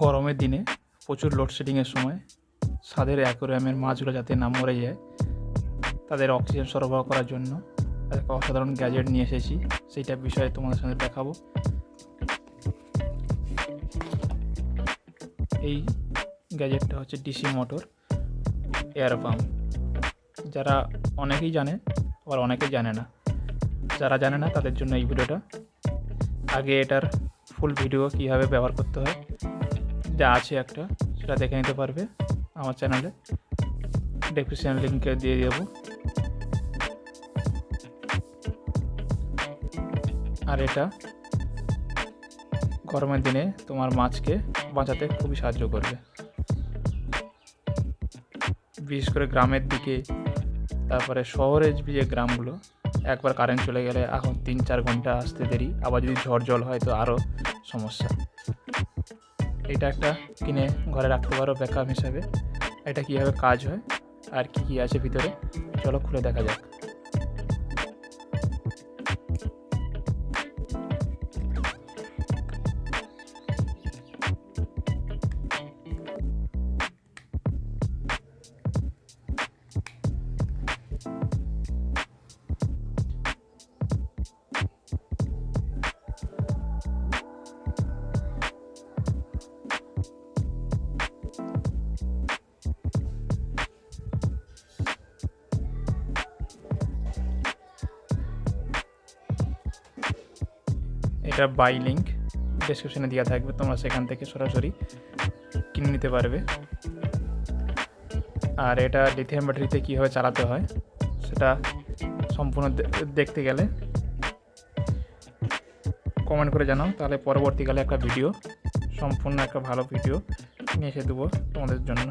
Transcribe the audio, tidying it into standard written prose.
গরমের দিনে প্রচুর লোডশেডিংয়ের সময় ছাদের অ্যাকোয়ারিয়ামের মাছগুলো যাতে না মরে যায়, তাদের অক্সিজেন সরবরাহ করার জন্য একটা অসাধারণ গ্যাজেট নিয়ে এসেছি। সেইটা বিষয়ে তোমাদের সঙ্গে দেখাবো। এই গ্যাজেটটা হচ্ছে ডিসি মোটর এয়ার পাম্প। যারা অনেকেই জানে, আবার অনেকেই জানে না। যারা জানে না তাদের জন্য এই ভিডিওটা। আগে এটার ফুল ভিডিও কীভাবে ব্যবহার করতে হয় যা আছে একটা, সেটা দেখে নিতে পারবে আমার চ্যানেলে, ডেসক্রিপশন লিঙ্কে দিয়ে দেবো। আর এটা গরমের দিনে তোমার মাছকে বাঁচাতে খুবই সাহায্য করবে, বিশেষ করে গ্রামের দিকে। তারপরে শহরের যে গ্রামগুলো, একবার কারেন্ট চলে গেলে এখন 3-4 ঘন্টা আসতে দেরি, আবার যদি ঝড় জল হয় তো আরও সমস্যা। এটা একটা কিনে ঘরে রাখতে পারো ব্যাকআপ হিসাবে। এটা কীভাবে কাজ হয় আর কি কি আছে ভিতরে, চলো খুলে দেখা যাক। এটা বাই লিঙ্ক ডেসক্রিপশনে দেওয়া থাকবে, তোমরা সেখান থেকে সরাসরি কিনে নিতে পারবে। আর এটা লিথিয়াম ব্যাটারিতে কীভাবে চালাতে হয় সেটা সম্পূর্ণ দেখতে গেলে কমেন্ট করে জানাও, তাহলে পরবর্তীকালে একটা ভিডিও, সম্পূর্ণ একটা ভালো ভিডিও নিয়ে এসে দেবো তোমাদের জন্য।